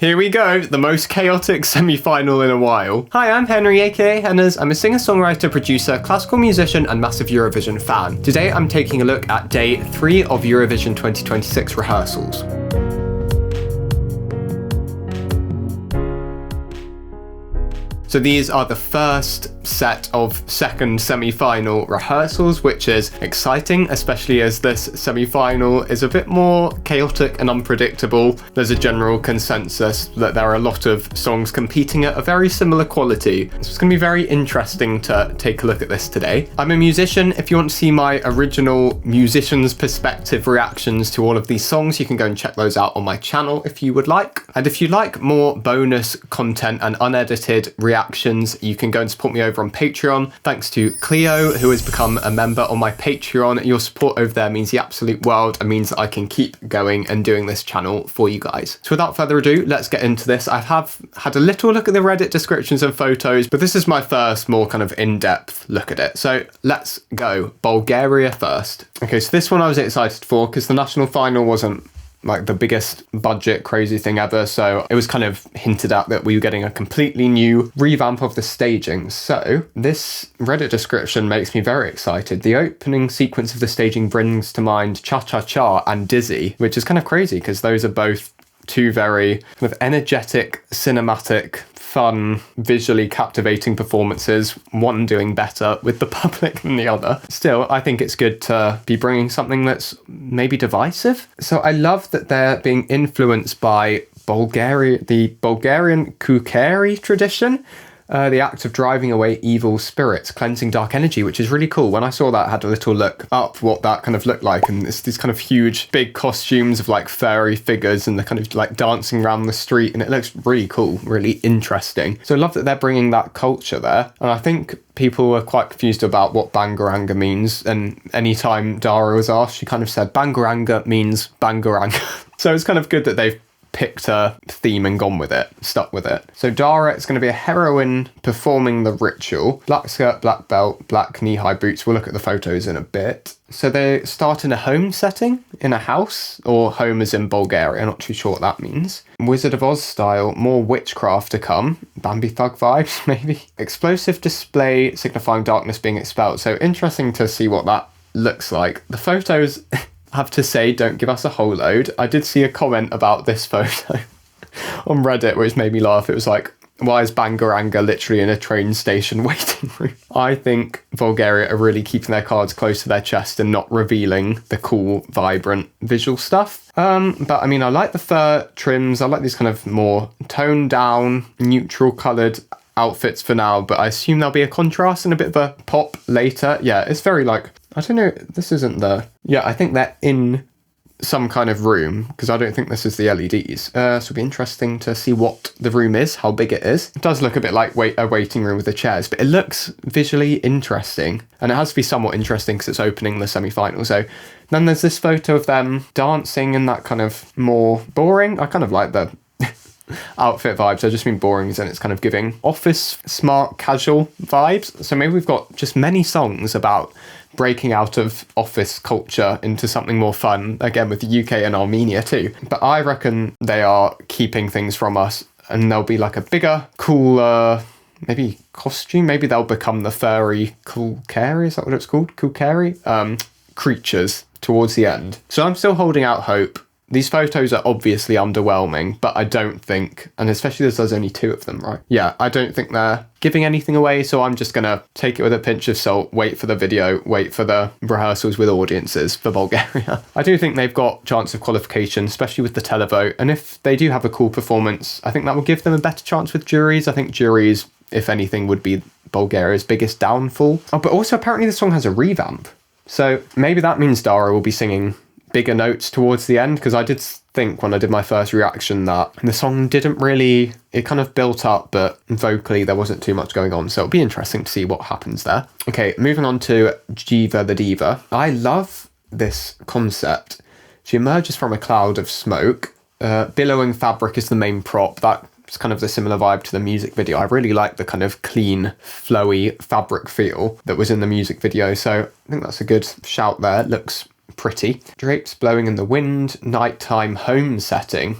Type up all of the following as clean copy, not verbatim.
Here we go, the most chaotic semi-final in a while. Hi, I'm Henry, aka Henners. I'm a singer-songwriter, producer, classical musician, and massive Eurovision fan. Today I'm taking a look at day 3 of Eurovision 2026 rehearsals. So these are the first set of second semi-final rehearsals, which is exciting, especially as this semi-final is a bit more chaotic and unpredictable. There's a general consensus that there are a lot of songs competing at a very similar quality. So it's going to be very interesting to take a look at this today. I'm a musician. If you want to see my original musician's perspective reactions to all of these songs, you can go and check those out on my channel if you would like. And if you like more bonus content and unedited reactions, you can go and support me over on Patreon. Thanks to Cleo, who has become a member on my Patreon. Your support over there means the absolute world and means that I can keep going and doing this channel for you guys. So without further ado, let's get into this. I have had a little look at the Reddit descriptions and photos, but this is my first more kind of in-depth look at it. So let's go. Bulgaria first. Okay, so this one I was excited for because the national final wasn't like the biggest budget crazy thing ever, so it was kind of hinted at that we were getting a completely new revamp of the staging. So this Reddit description makes me very excited. The opening sequence of the staging brings to mind Cha Cha Cha and Dizzy, which is kind of crazy because those are both two very kind of energetic, cinematic, fun, visually captivating performances, one doing better with the public than the other. Still, I think it's good to be bringing something that's maybe divisive. So I love that they're being influenced by Bulgaria, the Bulgarian kukeri tradition. The act of driving away evil spirits, cleansing dark energy, which is really cool. When I saw that, I had a little look up what that kind of looked like, and it's these kind of huge, big costumes of like furry figures, and they're kind of like dancing around the street, and it looks really cool, really interesting. So I love that they're bringing that culture there, and I think people were quite confused about what Bangaranga means, and anytime Dara was asked, she kind of said Bangaranga means Bangaranga. So it's kind of good that they've picked a theme and gone with it, stuck with it. So Dara is going to be a heroine performing the ritual. Black skirt, black belt, black knee-high boots. We'll look at the photos in a bit. So they start in a home setting, in a house, or home is in Bulgaria, not too sure what that means. Wizard of Oz style, more witchcraft to come. Bambi Thug vibes, maybe. Explosive display signifying darkness being expelled. So interesting to see what that looks like. The photos have to say, don't give us a whole load. I did see a comment about this photo on Reddit, which made me laugh. It was like, why is Bangaranga literally in a train station waiting room? I think Bulgaria are really keeping their cards close to their chest and not revealing the cool, vibrant visual stuff. But I mean, I like the fur trims. I like these kind of more toned down, neutral coloured outfits for now, but I assume there'll be a contrast and a bit of a pop later. Yeah, it's very like, I don't know, this isn't the... Yeah, I think they're in some kind of room, because I don't think this is the LEDs. So it'll be interesting to see what the room is, how big it is. It does look a bit like a waiting room with the chairs, but it looks visually interesting. And it has to be somewhat interesting because it's opening the semi-final. So then there's this photo of them dancing in that kind of more boring... I kind of like the outfit vibes. I just mean boring, and it's kind of giving office smart casual vibes. So maybe we've got just many songs about breaking out of office culture into something more fun, again with the UK and Armenia too. But I reckon they are keeping things from us, and there'll be like a bigger, cooler, maybe costume. Maybe they'll become the furry kukeri, is that what it's called? Kukeri? Creatures towards the end. So I'm still holding out hope. These photos are obviously underwhelming, but I don't think, and especially as there's only 2 of them, right? Yeah, I don't think they're giving anything away, so I'm just going to take it with a pinch of salt, wait for the video, wait for the rehearsals with audiences for Bulgaria. I do think they've got chance of qualification, especially with the televote, and if they do have a cool performance, I think that will give them a better chance with juries. I think juries, if anything, would be Bulgaria's biggest downfall. Oh, but also apparently the song has a revamp, so maybe that means Dara will be singing bigger notes towards the end, because I did think when I did my first reaction that the song didn't really, it kind of built up, but vocally there wasn't too much going on, so it'll be interesting to see what happens there. Okay, moving on to Jiva the Diva. I love this concept. She emerges from a cloud of smoke. Billowing fabric is the main prop. That's kind of the similar vibe to the music video. I really like the kind of clean, flowy fabric feel that was in the music video, so I think that's a good shout there. It looks pretty. Drapes blowing in the wind, nighttime home setting.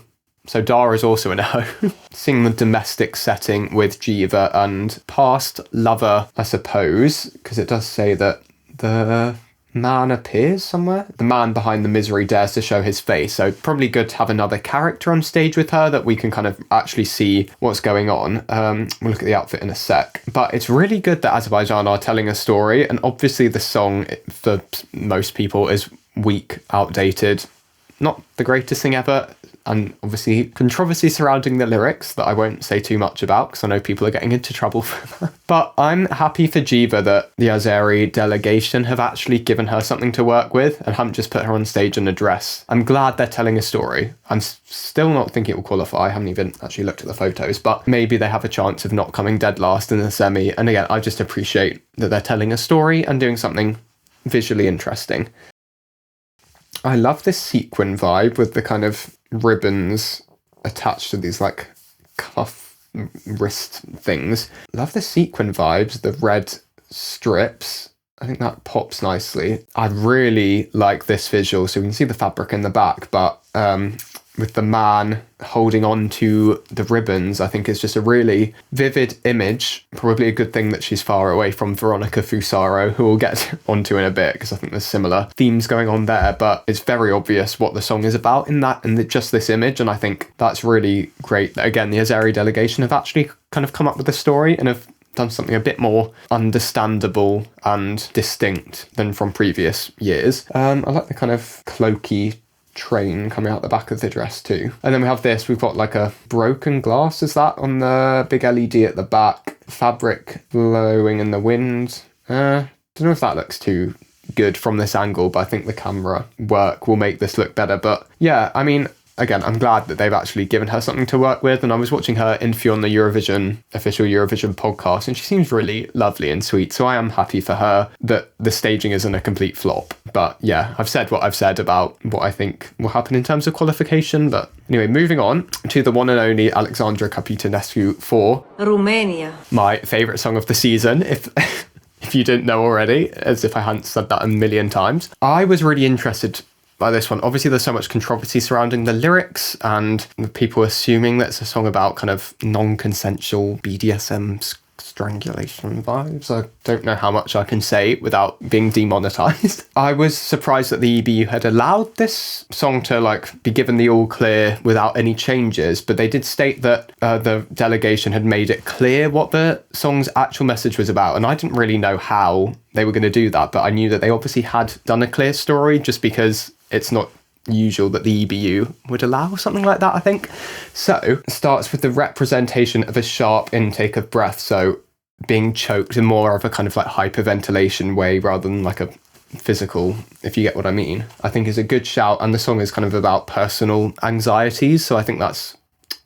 So Dara is also in a home. Seeing the domestic setting with Jiva and past lover, I suppose, because it does say that the man appears somewhere. The man behind the misery dares to show his face. So probably good to have another character on stage with her that we can kind of actually see what's going on. We'll look at the outfit in a sec. But it's really good that Azerbaijan are telling a story. And obviously the song, for most people, is weak, outdated. Not the greatest thing ever. And obviously controversy surrounding the lyrics that I won't say too much about because I know people are getting into trouble for that. But I'm happy for Jiva that the Azeri delegation have actually given her something to work with and haven't just put her on stage in a dress. I'm glad they're telling a story. I'm still not thinking it will qualify. I haven't even actually looked at the photos, but maybe they have a chance of not coming dead last in the semi. And again, I just appreciate that they're telling a story and doing something visually interesting. I love this sequin vibe with the kind of ribbons attached to these like cuff wrist things. Love the sequin vibes, the red strips. I think that pops nicely. I really like this visual. So we can see the fabric in the back, but with the man holding on to the ribbons, I think it's just a really vivid image. Probably a good thing that she's far away from Veronica Fusaro, who we'll get onto in a bit, because I think there's similar themes going on there, but it's very obvious what the song is about in that, and just this image, and I think that's really great that, again, the Azeri delegation have actually kind of come up with a story and have done something a bit more understandable and distinct than from previous years. I like the kind of cloaky train coming out the back of the dress too. And then we have this, we've got like a broken glass, is that on the big LED at the back? Fabric blowing in the wind. Don't know if that looks too good from this angle, but I think the camera work will make this look better. But yeah, I mean, again, I'm glad that they've actually given her something to work with. And I was watching her interview on the official Eurovision podcast, and she seems really lovely and sweet. So I am happy for her that the staging isn't a complete flop. But yeah, I've said what I've said about what I think will happen in terms of qualification. But anyway, moving on to the one and only Alexandra Capitănescu for Romania. My favourite song of the season, if you didn't know already, as if I hadn't said that a million times. I was really interested by this one. Obviously there's so much controversy surrounding the lyrics and people assuming that it's a song about kind of non-consensual BDSM strangulation vibes. I don't know how much I can say without being demonetized. I was surprised that the EBU had allowed this song to like be given the all clear without any changes, but they did state that the delegation had made it clear what the song's actual message was about, and I didn't really know how they were going to do that, but I knew that they obviously had done a clear story just because it's not usual that the EBU would allow something like that, I think. So it starts with the representation of a sharp intake of breath, so being choked in more of a kind of like hyperventilation way rather than like a physical, if you get what I mean, I think is a good shout. And the song is kind of about personal anxieties, so I think that's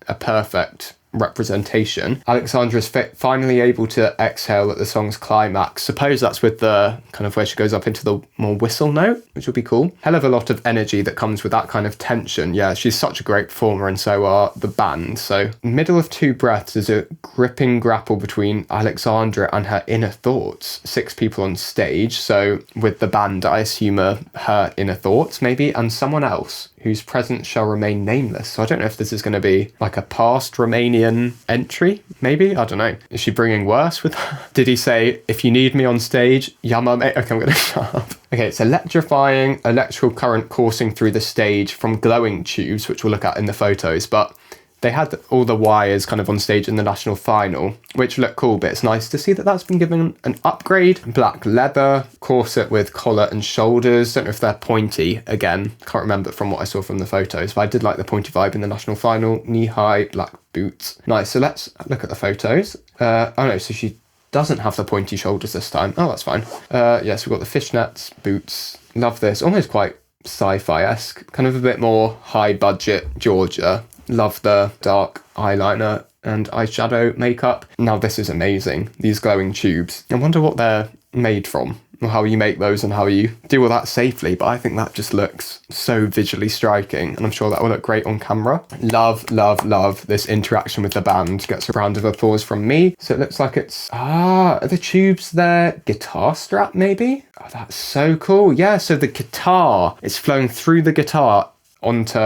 a perfect representation. Alexandra is finally able to exhale at the song's climax. Suppose that's with the kind of where she goes up into the more whistle note, which will be cool. Hell of a lot of energy that comes with that kind of tension. Yeah, she's such a great performer, and so are the band. So middle of two breaths is a gripping grapple between Alexandra and her inner thoughts. 6 people on stage, so with the band I assume her inner thoughts maybe, and someone else whose presence shall remain nameless. So I don't know if this is going to be like a past Romanian entry, maybe? I don't know. Is she bringing worse with her? Did he say, if you need me on stage, yama mate? Okay, I'm going to shut up. Okay, it's electrifying electrical current coursing through the stage from glowing tubes, which we'll look at in the photos, but they had all the wires kind of on stage in the national final, which looked cool, but it's nice to see that that's been given an upgrade. Black leather, corset with collar and shoulders. Don't know if they're pointy, again. Can't remember from what I saw from the photos, but I did like the pointy vibe in the national final. Knee-high black boots. Nice, so let's look at the photos. Oh no, so she doesn't have the pointy shoulders this time. Oh, that's fine. Yes, we've got the fishnets, boots. Love this, almost quite sci-fi-esque. Kind of a bit more high-budget Georgia. Love the dark eyeliner and eyeshadow makeup. Now this is amazing. These glowing tubes. I wonder what they're made from, or how you make those and how you do all that safely, but I think that just looks so visually striking, and I'm sure that will look great on camera. Love, love, love this interaction with the band. Gets a round of applause from me. So it looks like it's, are the tubes there guitar strap maybe? Oh, that's so cool. Yeah, so the guitar is flowing through the guitar onto,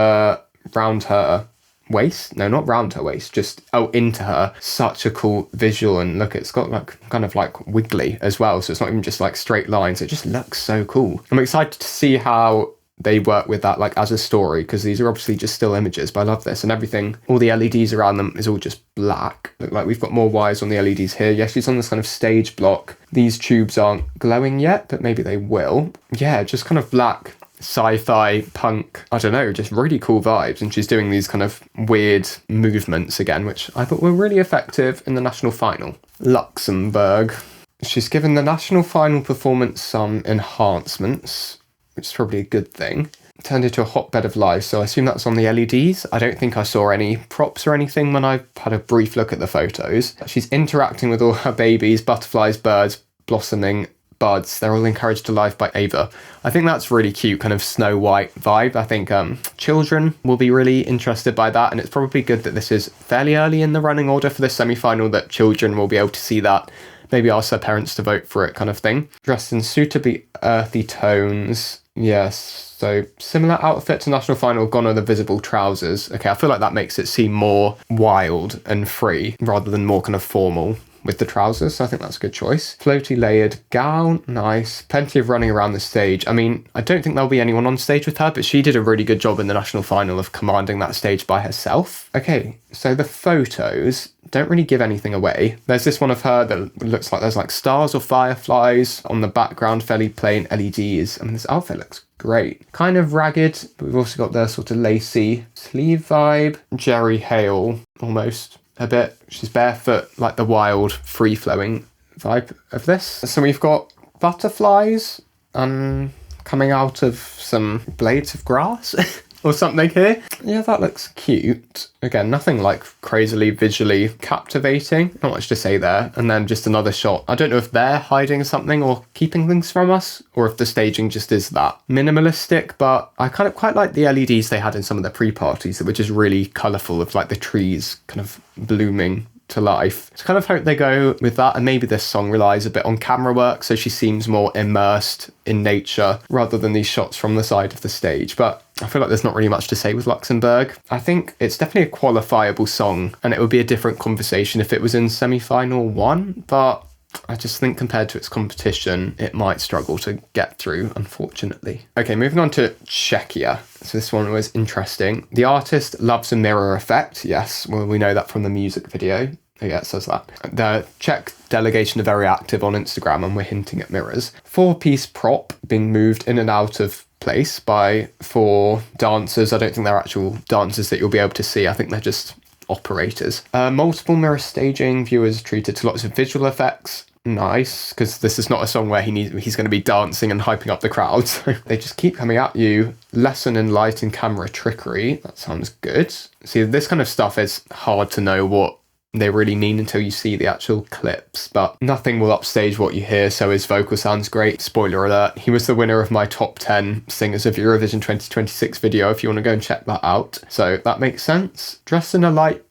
round her. waist. No, not round her waist, just into her. Such a cool visual, and look, it's got like kind of like wiggly as well, so it's not even just like straight lines. It just looks so cool. I'm excited to see how they work with that like as a story, because these are obviously just still images, but I love this. And everything, all the LEDs around them is all just black. Look like we've got more wires on the LEDs here. Yeah, she's on this kind of stage block. These tubes aren't glowing yet, but maybe they will. Yeah, just kind of black sci-fi punk, I don't know, just really cool vibes. And she's doing these kind of weird movements again, which I thought were really effective in the national final. Luxembourg. She's given the national final performance some enhancements, which is probably a good thing. Turned into a hotbed of life, so I assume that's on the LEDs. I don't think I saw any props or anything when I had a brief look at the photos. She's interacting with all her babies, butterflies, birds, blossoming buds. They're all encouraged to life by Ava. I think that's really cute, kind of Snow White vibe. I think children will be really interested by that, and it's probably good that this is fairly early in the running order for this semi-final, that children will be able to see that. Maybe ask their parents to vote for it, kind of thing. Dressed in suitably earthy tones. Yes, so similar outfit to national final, gone are the visible trousers. Okay, I feel like that makes it seem more wild and free rather than more kind of formal with the trousers, so I think that's a good choice. Floaty layered gown, nice. Plenty of running around the stage. I mean, I don't think there'll be anyone on stage with her, but she did a really good job in the national final of commanding that stage by herself. Okay, so the photos don't really give anything away. There's this one of her that looks like there's like stars or fireflies on the background, fairly plain LEDs. I mean, this outfit looks great. Kind of ragged, but we've also got the sort of lacy sleeve vibe. Jerry Hale, almost. A bit. She's barefoot, like the wild, free-flowing vibe of this. So we've got butterflies coming out of some blades of grass or something here. Yeah, that looks cute. Again, nothing like crazily visually captivating. Not much to say there. And then just another shot. I don't know if they're hiding something or keeping things from us, or if the staging just is that minimalistic, but I kind of quite like the LEDs they had in some of the pre-parties that were just really colourful, with like the trees kind of blooming to life. So kind of hope they go with that, and maybe this song relies a bit on camera work, so she seems more immersed in nature rather than these shots from the side of the stage. But I feel like there's not really much to say with Luxembourg. I think it's definitely a qualifiable song, and it would be a different conversation if it was in semi-final 1, but I just think compared to its competition, it might struggle to get through, unfortunately. Okay, moving on to Czechia. So this one was interesting. The artist loves a mirror effect. Yes, well, we know that from the music video. Oh yeah, it says that. The Czech delegation are very active on Instagram, and we're hinting at mirrors. 4-piece prop being moved in and out of place by 4 dancers. I don't think they're actual dancers that you'll be able to see. I think they're just operators. Multiple mirror staging, viewers treated to lots of visual effects. Nice, because this is not a song where he's going to be dancing and hyping up the crowd. So they just keep coming at you. Lesson in light and camera trickery. That sounds good. See, this kind of stuff is hard to know what they really mean until you see the actual clips, but nothing will upstage what you hear, so his vocal sounds great. Spoiler alert, he was the winner of my top 10 singers of Eurovision 2026 video, if you want to go and check that out. So that makes sense. Dressed in a light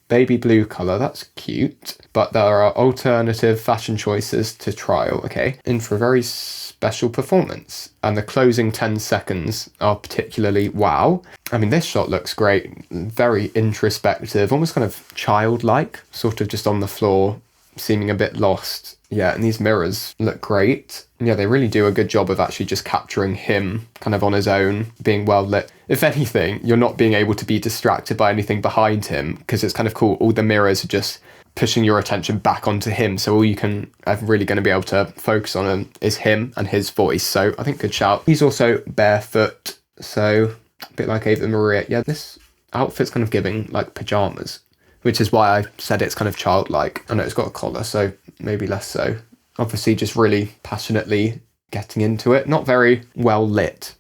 baby blue colour, that's cute, but there are alternative fashion choices to trial, okay? In for a very special performance. And the closing 10 seconds are particularly wow. I mean, this shot looks great, very introspective, almost kind of childlike, sort of just on the floor, seeming a bit lost. Yeah, and these mirrors look great. Yeah, they really do a good job of actually just capturing him kind of on his own, being well lit. If anything, you're not being able to be distracted by anything behind him, because it's kind of cool. All the mirrors are just pushing your attention back onto him, so all you can are really going to be able to focus on is him and his voice. So I think good shout. He's also barefoot, so a bit like Ava Maria. Yeah, this outfit's kind of giving like pajamas, which is why I said it's kind of childlike. I know it's got a collar, so maybe less so. Obviously just really passionately getting into it. Not very well lit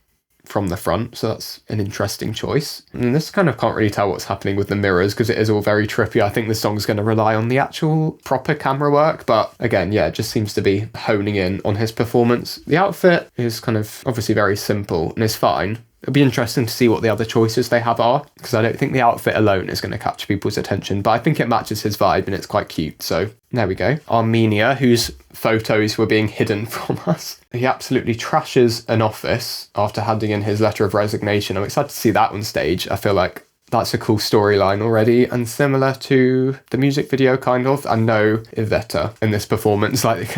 from the front, so that's an interesting choice. And this kind of can't really tell what's happening with the mirrors because it is all very trippy. I think the song's going to rely on the actual proper camera work, but again, yeah, it just seems to be honing in on his performance. The outfit is kind of obviously very simple and is fine. It'll be interesting to see what the other choices they have are, because I don't think the outfit alone is going to capture people's attention, but I think it matches his vibe and it's quite cute. So there we go. Armenia, whose photos were being hidden from us. He absolutely trashes an office after handing in his letter of resignation. I'm excited to see that on stage. I feel like That's a cool storyline already, and similar to the music video, kind of. And no Iveta in this performance, like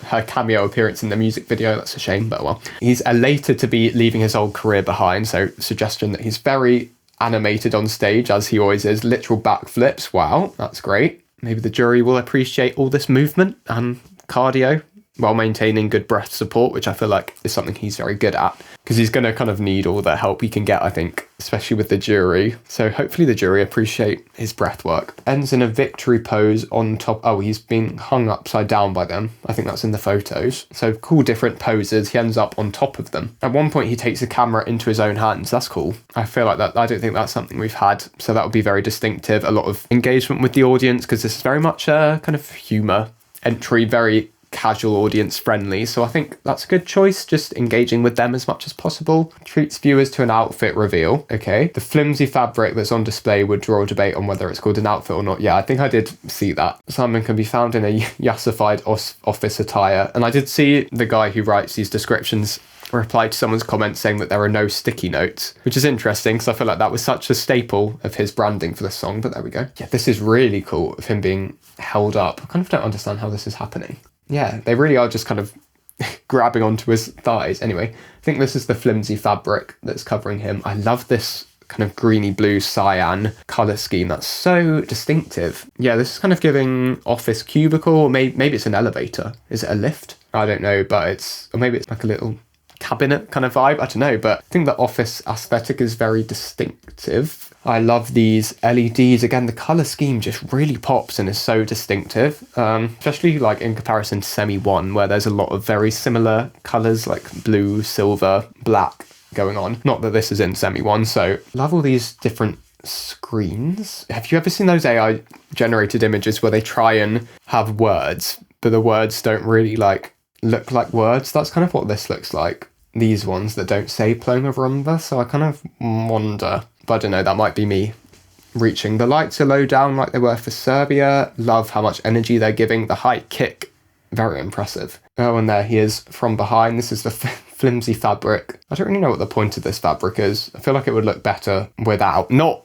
her cameo appearance in the music video. That's a shame, but well. He's elated to be leaving his old career behind, so suggestion that he's very animated on stage, as he always is. Literal backflips. Wow, that's great. Maybe the jury will appreciate all this movement and cardio while maintaining good breath support, which I feel like is something he's very good at, because he's going to kind of need all the help he can get, I think, especially with the jury. So hopefully the jury appreciate his breath work. Ends in a victory pose on top. Oh, he's being hung upside down by them. I think that's in the photos. So cool, different poses. He ends up on top of them. At one point, he takes the camera into his own hands. That's cool. I feel like that. I don't think that's something we've had. So that would be very distinctive. A lot of engagement with the audience, because this is very much a kind of humour entry, very casual, audience friendly. So I think that's a good choice, just engaging with them as much as possible. Treats viewers to an outfit reveal. Okay. The flimsy fabric that's on display would draw a debate on whether it's called an outfit or not. Yeah, I think I did see that. Simon can be found in a yassified office attire. And I did see the guy who writes these descriptions reply to someone's comment saying that there are no sticky notes, which is interesting because I feel like that was such a staple of his branding for this song, but there we go. Yeah, this is really cool of him being held up. I kind of don't understand how this is happening. Yeah, they really are just kind of grabbing onto his thighs. Anyway, I think this is the flimsy fabric that's covering him. I love this kind of greeny blue cyan colour scheme. That's so distinctive. Yeah, this is kind of giving office cubicle, or maybe it's an elevator. Is it a lift? I don't know, but or maybe it's like a little cabinet kind of vibe. I don't know, but I think the office aesthetic is very distinctive. I love these LEDs. Again, the colour scheme just really pops and is so distinctive, especially like in comparison to Semi 1, where there's a lot of very similar colours like blue, silver, black going on. Not that this is in Semi 1, so love all these different screens. Have you ever seen those AI generated images where they try and have words, but the words don't really look like words? That's kind of what this looks like. These ones that don't say Ploma Rumba, so I kind of wonder. But I don't know, that might be me reaching. The lights are low down like they were for Serbia. Love how much energy they're giving. The high kick, very impressive. Oh, and there he is from behind. This is the flimsy fabric. I don't really know what the point of this fabric is. I feel like it would look better without. Not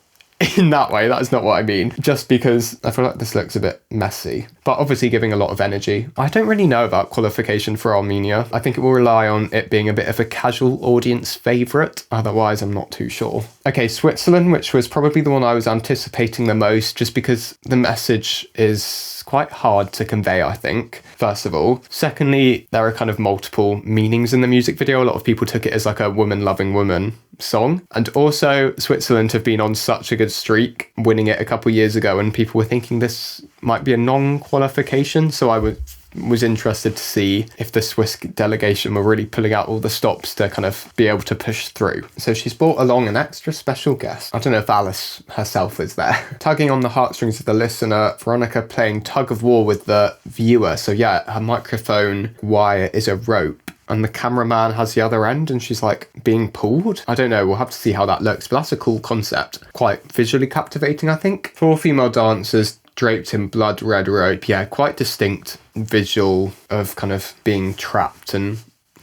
in that way, that is not what I mean. Just because I feel like this looks a bit messy, but obviously giving a lot of energy. I don't really know about qualification for Armenia. I think it will rely on it being a bit of a casual audience favourite. Otherwise, I'm not too sure. Okay, Switzerland, which was probably the one I was anticipating the most, just because the message is quite hard to convey, I think, first of all. Secondly, there are kind of multiple meanings in the music video. A lot of people took it as like a woman-loving woman song. And also, Switzerland have been on such a good streak, winning it a couple years ago, and people were thinking this might be a non-qualification. So I was interested to see if the Swiss delegation were really pulling out all the stops to kind of be able to push through. So she's brought along an extra special guest. I don't know if Alice herself is there. Tugging on the heartstrings of the listener, Veronica playing tug of war with the viewer. So yeah, her microphone wire is a rope, and the cameraman has the other end, and she's like being pulled. I don't know, we'll have to see how that looks, but that's a cool concept. Quite visually captivating, I think. 4 female dancers draped in blood red rope. Yeah, quite distinct visual of kind of being trapped and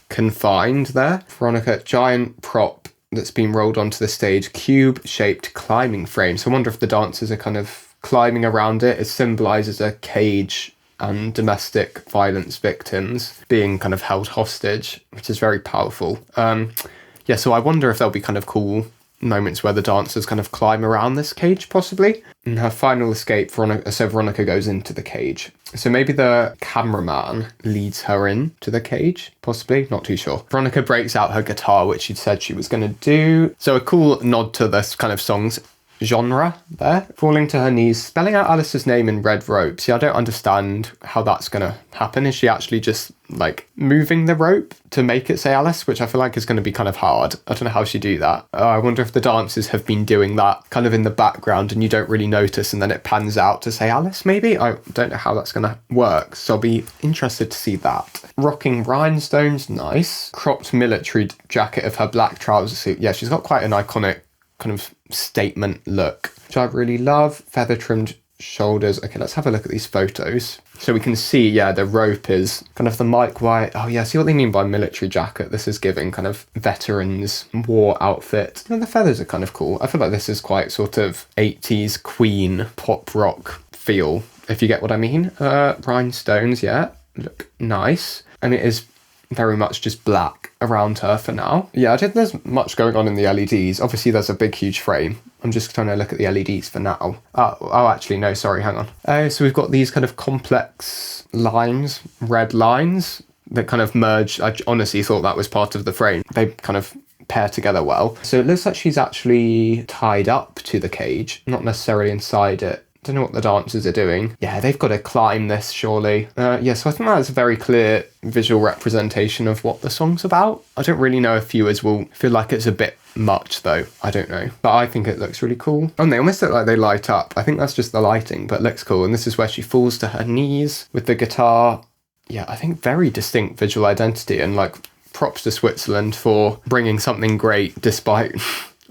confined there. Veronica, giant prop that's been rolled onto the stage, cube-shaped climbing frame. So I wonder if the dancers are kind of climbing around it. It symbolises a cage and domestic violence victims being kind of held hostage, which is very powerful. Yeah, so I wonder if there'll be kind of cool moments where the dancers kind of climb around this cage, possibly. In her final escape, Veronica goes into the cage. So maybe the cameraman leads her in to the cage, possibly, not too sure. Veronica breaks out her guitar, which she'd said she was going to do. So a cool nod to this kind of song's genre there. Falling to her knees, spelling out Alice's name in red rope. See, I don't understand how that's going to happen. Is she actually just like moving the rope to make it say Alice, which I feel like is going to be kind of hard. I don't know how she do that. I wonder if the dancers have been doing that kind of in the background and you don't really notice, and then it pans out to say Alice, maybe? I don't know how that's going to work, so I'll be interested to see that. Rocking rhinestones, nice. Cropped military jacket of her black trouser suit. Yeah, she's got quite an iconic kind of statement look, which I really love. Feather trimmed shoulders. Okay, let's have a look at these photos. So we can see, yeah, the rope is kind of the Mike White. Oh yeah, see what they mean by military jacket. This is giving kind of veterans war outfit. And the feathers are kind of cool. I feel like this is quite sort of 80s Queen pop rock feel, if you get what I mean. Rhinestones, yeah, look nice. And it is very much just black around her for now. Yeah, I don't think there's much going on in the LEDs. Obviously, there's a big, huge frame. I'm just trying to look at the LEDs for now. Oh, actually, no, sorry, hang on. So we've got these kind of complex lines, red lines, that kind of merge. I honestly thought that was part of the frame. They kind of pair together well. So it looks like she's actually tied up to the cage, not necessarily inside it. Don't know what the dancers are doing. Yeah, they've got to climb this, surely. Yeah, so I think that's a very clear visual representation of what the song's about. I don't really know if viewers will feel like it's a bit much, though. I don't know. But I think it looks really cool. Oh, and they almost look like they light up. I think that's just the lighting, but it looks cool. And this is where she falls to her knees with the guitar. Yeah, I think very distinct visual identity, and like props to Switzerland for bringing something great despite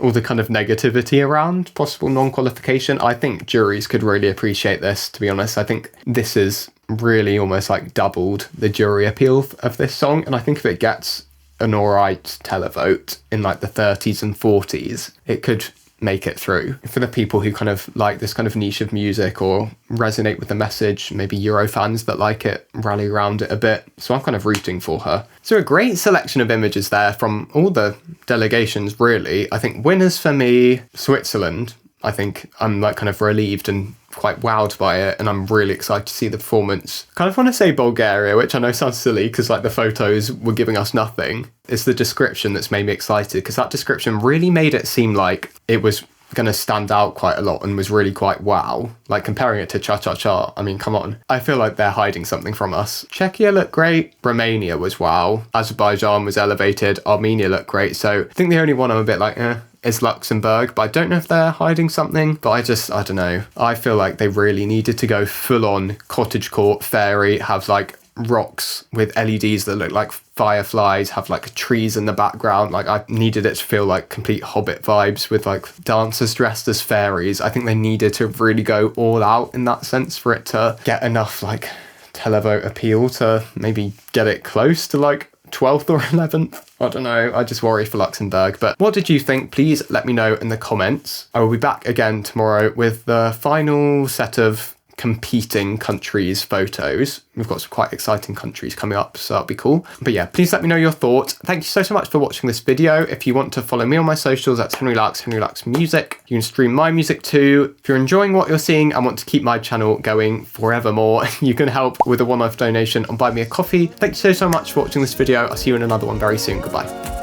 all the kind of negativity around possible non-qualification. I think juries could really appreciate this, to be honest. I think this is really almost like doubled the jury appeal of this song. And I think if it gets an alright televote in like the 30s and 40s, it could make it through. For the people who kind of like this kind of niche of music or resonate with the message, maybe Euro fans that like it, rally around it a bit. So I'm kind of rooting for her. So a great selection of images there from all the delegations, really. I think winners for me, Switzerland. I think I'm like kind of relieved and quite wowed by it, and I'm really excited to see the performance. Kind of want to say Bulgaria, which I know sounds silly because like the photos were giving us nothing. It's the description that's made me excited, because that description really made it seem like it was going to stand out quite a lot and was really quite wow. Like comparing it to Cha Cha Cha, I mean, come on. I feel like they're hiding something from us. Czechia looked great. Romania was wow. Azerbaijan was elevated. Armenia looked great. So I think the only one I'm a bit like, is Luxembourg, but I don't know if they're hiding something. But I don't know. I feel like they really needed to go full on cottagecore fairy, have like rocks with LEDs that look like fireflies, have like trees in the background. Like I needed it to feel like complete Hobbit vibes with like dancers dressed as fairies. I think they needed to really go all out in that sense for it to get enough like televote appeal to maybe get it close to like 12th or 11th. I don't know, I just worry for Luxembourg. But what did you think? Please let me know in the comments. I will be back again tomorrow with the final set of competing countries' photos. We've got some quite exciting countries coming up, so that'll be cool. But yeah, please let me know your thoughts. Thank you so much for watching this video. If you want to follow me on my socials, that's Henry Lux Music. You can stream my music too. If you're enjoying what you're seeing and want to keep my channel going forevermore, you can help with a one-off donation on Buy Me a Coffee. Thank you so much for watching this video. I'll see you in another one very soon. Goodbye.